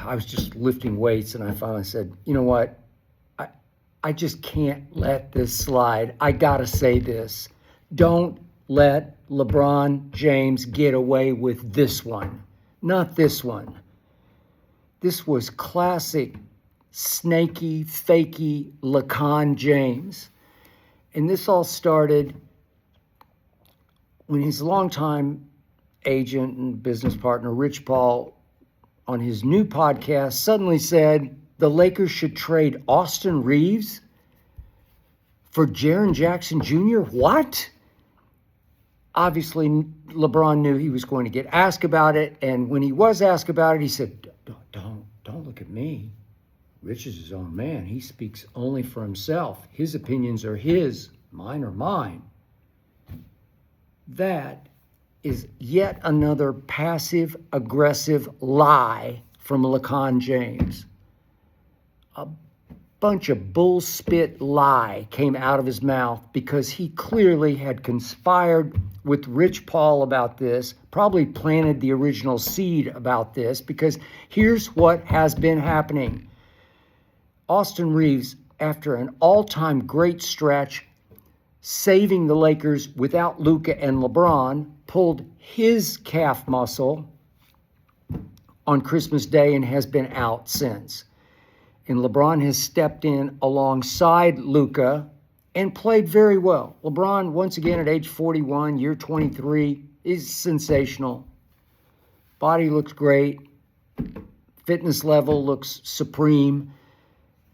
I was just lifting weights, and I finally said, you know what? I just can't let this slide. I got to say this. Don't let LeBron James get away with this one. Not this one. This was classic snaky, fakey LeBron James. And this all started when his longtime agent and business partner, Rich Paul, on his new podcast, suddenly said the Lakers should trade Austin Reeves for Jaren Jackson Jr. What? Obviously, LeBron knew he was going to get asked about it. And when he was asked about it, he said, don't look at me. Rich is his own man. He speaks only for himself. His opinions are his, mine are mine. That is yet another passive-aggressive lie from LeBron James. A bunch of bullspit lie came out of his mouth because he clearly had conspired with Rich Paul about this, probably planted the original seed about this, because here's what has been happening. Austin Reeves, after an all-time great stretch, saving the Lakers without Luka and LeBron, pulled his calf muscle on Christmas Day and has been out since. And LeBron has stepped in alongside Luka and played very well. LeBron, once again at age 41, year 23, is sensational. Body looks great. Fitness level looks supreme.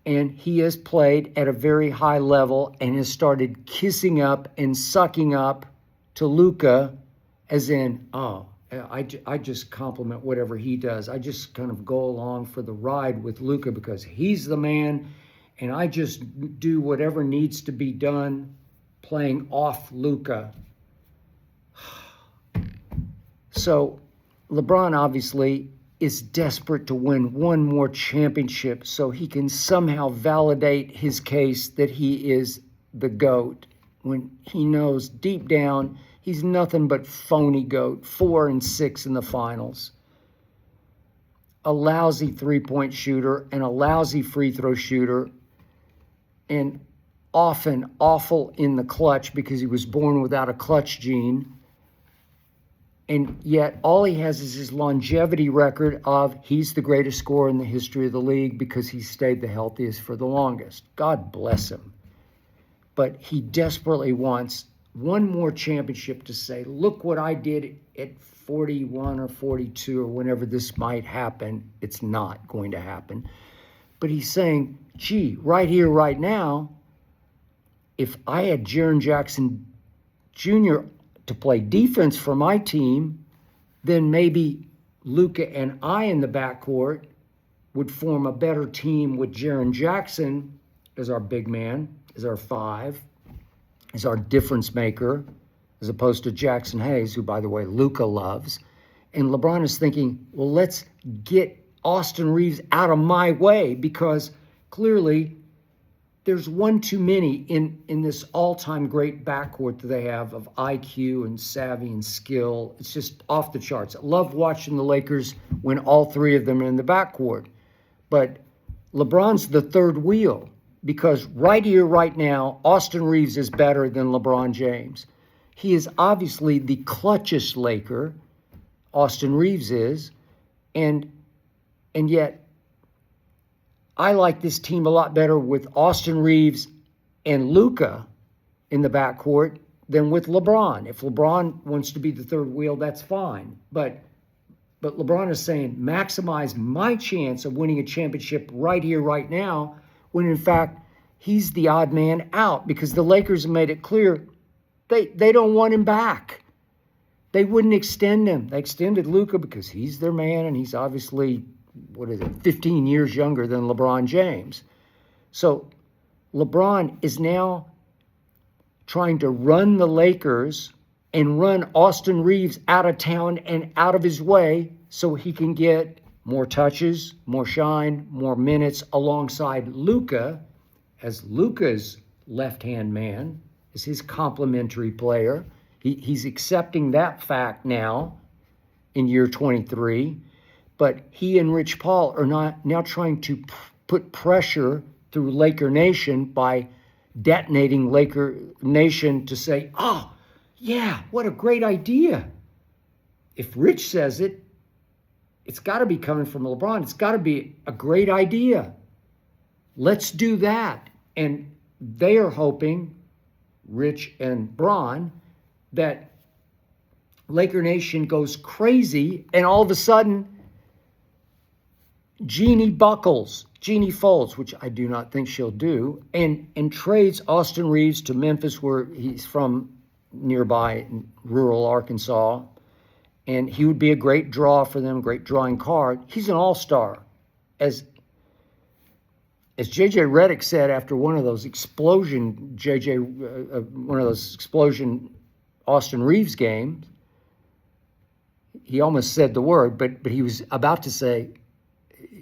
And he has played at a very high level and has started kissing up and sucking up to Luka, as in, I just compliment whatever he does. I just kind of go along for the ride with Luka because he's the man, and I just do whatever needs to be done playing off Luka. So LeBron obviously is desperate to win one more championship so he can somehow validate his case that he is the GOAT, when he knows deep down he's nothing but phony GOAT, 4-6 in the finals. A lousy three-point shooter and a lousy free throw shooter, and often awful in the clutch because he was born without a clutch gene. And yet all he has is his longevity record of he's the greatest scorer in the history of the league because he stayed the healthiest for the longest. God bless him. But he desperately wants one more championship to say, look what I did at 41 or 42 or whenever this might happen. It's not going to happen. But he's saying, gee, right here, right now, if I had Jaren Jackson Jr. to play defense for my team, then maybe Luka and I in the backcourt would form a better team with Jaren Jackson as our big man, as our five, as our difference maker, as opposed to Jackson Hayes, who, by the way, Luka loves. And LeBron is thinking, well, let's get Austin Reeves out of my way because clearly there's one too many in this all-time great backcourt that they have of IQ and savvy and skill. It's just off the charts. I love watching the Lakers when all three of them are in the backcourt. But LeBron's the third wheel because right here, right now, Austin Reeves is better than LeBron James. He is obviously the clutchest Laker, Austin Reeves is, and yet I like this team a lot better with Austin Reeves and Luka in the backcourt than with LeBron. If LeBron wants to be the third wheel, that's fine. But LeBron is saying, maximize my chance of winning a championship right here, right now, when in fact, he's the odd man out because the Lakers have made it clear they don't want him back. They wouldn't extend him. They extended Luka because he's their man and he's obviously 15 years younger than LeBron James. So LeBron is now trying to run the Lakers and run Austin Reeves out of town and out of his way so he can get more touches, more shine, more minutes alongside Luka as Luka's left-hand man, as his complementary player. He's accepting that fact now in year 23. But he and Rich Paul are not now trying to put pressure through Laker Nation by detonating Laker Nation to say, oh, yeah, what a great idea. If Rich says it, it's got to be coming from LeBron. It's got to be a great idea. Let's do that. And they are hoping, Rich and Bron, that Laker Nation goes crazy and all of a sudden Jeannie folds, which I do not think she'll do, and trades Austin Reeves to Memphis, where he's from, nearby rural Arkansas. And he would be a great draw for them, great drawing card. He's an all-star. As J.J. Redick said after one of those explosion Austin Reeves games, he almost said the word, but he was about to say,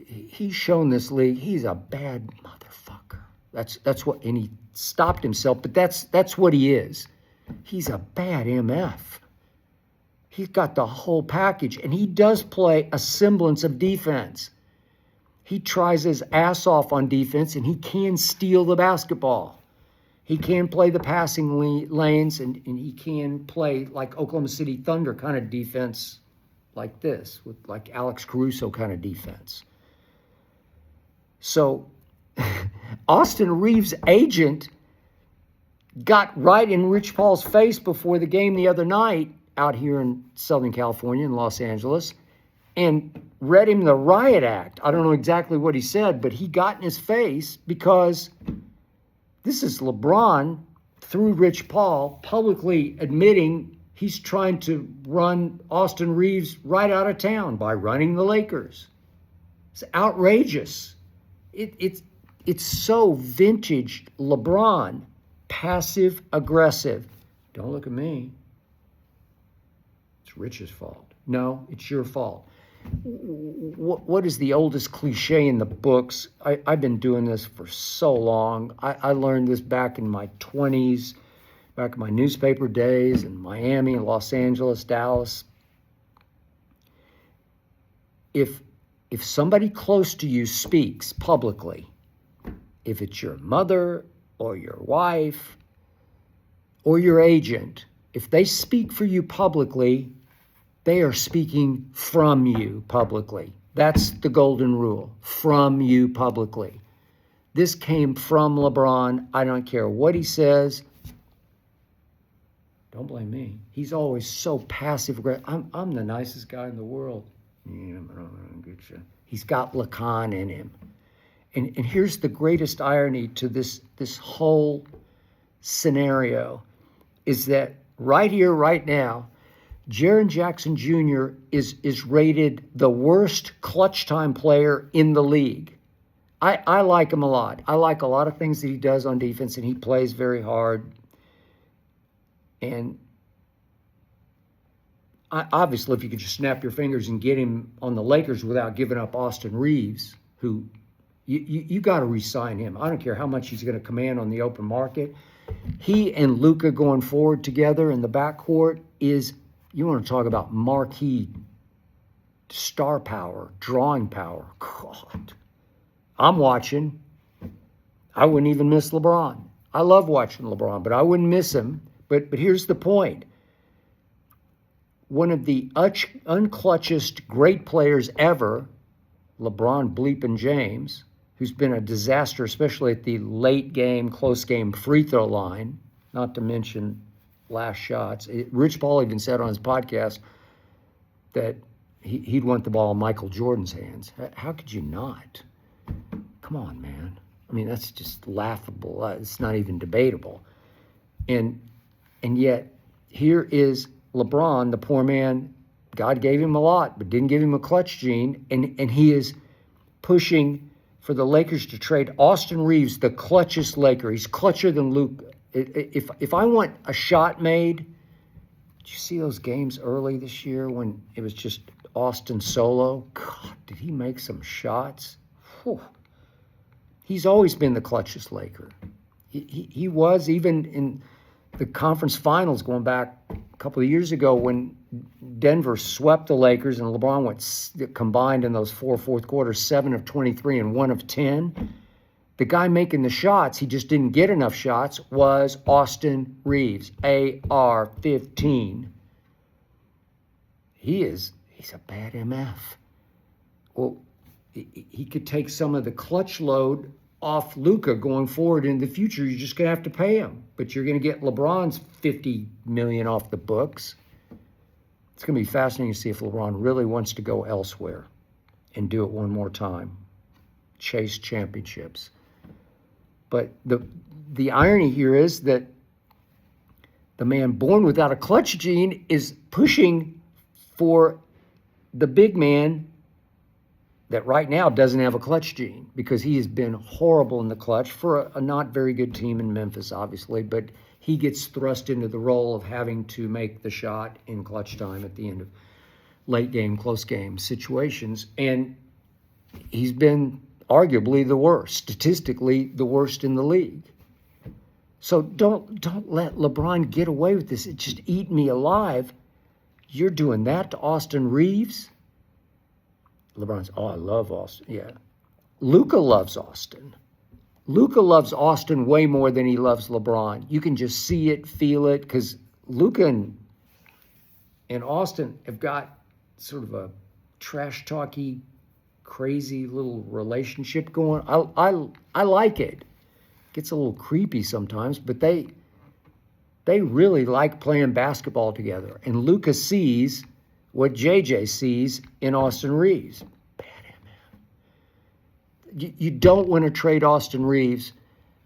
he's shown this league he's a bad motherfucker. That's what, and he stopped himself, but that's what he is. He's a bad MF. He's got the whole package, and he does play a semblance of defense. He tries his ass off on defense, and he can steal the basketball. He can play the passing lanes, and he can play like Oklahoma City Thunder kind of defense like this, with like Alex Caruso kind of defense. So Austin Reeves' agent got right in Rich Paul's face before the game the other night out here in Southern California, in Los Angeles, and read him the riot act. I don't know exactly what he said, but he got in his face because this is LeBron, through Rich Paul, publicly admitting he's trying to run Austin Reeves right out of town by running the Lakers. It's outrageous. It's so vintage LeBron, passive aggressive. Don't look at me. It's Rich's fault. No, it's your fault. What is the oldest cliche in the books? I've been doing this for so long. I learned this back in my 20s, back in my newspaper days in Miami, Los Angeles, Dallas. If somebody close to you speaks publicly, if it's your mother or your wife or your agent, if they speak for you publicly, they are speaking from you publicly. That's the golden rule, from you publicly. This came from LeBron. I don't care what he says. Don't blame me. He's always so passive aggressive. I'm the nicest guy in the world. Yeah, he's got Lacan in him. And here's the greatest irony to this whole scenario is that right here, right now, Jaren Jackson Jr. is rated the worst clutch time player in the league. I like him a lot. I like a lot of things that he does on defense, and he plays very hard. And obviously, if you could just snap your fingers and get him on the Lakers without giving up Austin Reeves, who you got to re-sign him. I don't care how much he's going to command on the open market. He and Luka going forward together in the backcourt is, you want to talk about marquee star power, drawing power. God, I'm watching. I wouldn't even miss LeBron. I love watching LeBron, but I wouldn't miss him. But here's the point. One of the unclutchest great players ever, LeBron bleeping James, who's been a disaster, especially at the late game, close game free throw line, not to mention last shots. Rich Paul even said on his podcast that he'd want the ball in Michael Jordan's hands. How could you not? Come on, man. I mean, that's just laughable. It's not even debatable. And yet, here is LeBron, the poor man. God gave him a lot, but didn't give him a clutch gene. And he is pushing for the Lakers to trade Austin Reeves, the clutchest Laker. He's clutcher than Luke. If I want a shot made, did you see those games early this year when it was just Austin solo? God, did he make some shots? Whew. He's always been the clutchest Laker. He was even in the conference finals going back a couple of years ago when Denver swept the Lakers and LeBron went combined in those four fourth quarters, 7 of 23 and 1 of 10. The guy making the shots, he just didn't get enough shots, was Austin Reeves, AR-15. He's a bad MF. Well, he could take some of the clutch load off Luka going forward in the future. You're just going to have to pay him. But you're going to get LeBron's $50 million off the books. It's going to be fascinating to see if LeBron really wants to go elsewhere and do it one more time. Chase championships. But the irony here is that the man born without a clutch gene is pushing for the big man that right now doesn't have a clutch gene, because he has been horrible in the clutch for a not very good team in Memphis, obviously, but he gets thrust into the role of having to make the shot in clutch time at the end of late game, close game situations. And he's been arguably the worst, statistically the worst in the league. So don't let LeBron get away with this. It just eat me alive. You're doing that to Austin Reeves? LeBron's, I love Austin. Yeah. Luka loves Austin. Luka loves Austin way more than he loves LeBron. You can just see it, feel it, because Luka and Austin have got sort of a trash talky, crazy little relationship going. I like it. Gets a little creepy sometimes, but they really like playing basketball together. And Luka sees what JJ sees in Austin Reeves. Bad man. You don't want to trade Austin Reeves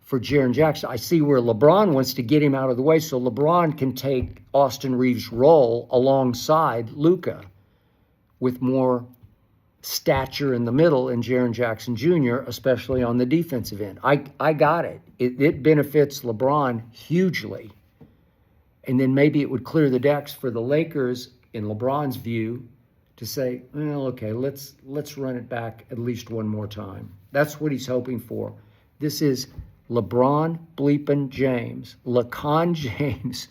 for Jaren Jackson. I see where LeBron wants to get him out of the way so LeBron can take Austin Reeves' role alongside Luka with more stature in the middle and Jaren Jackson Jr., especially on the defensive end. I got it. It benefits LeBron hugely. And then maybe it would clear the decks for the Lakers, in LeBron's view, to say, well, okay, let's run it back at least one more time. That's what he's hoping for. This is LeBron bleeping James, LeCon James,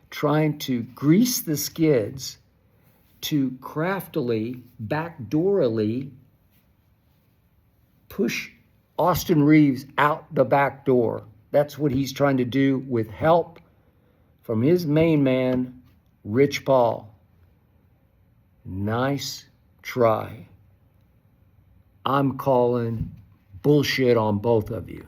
trying to grease the skids to craftily, backdoorily push Austin Reeves out the back door. That's what he's trying to do with help from his main man, Rich Paul. Nice try. I'm calling bullshit on both of you.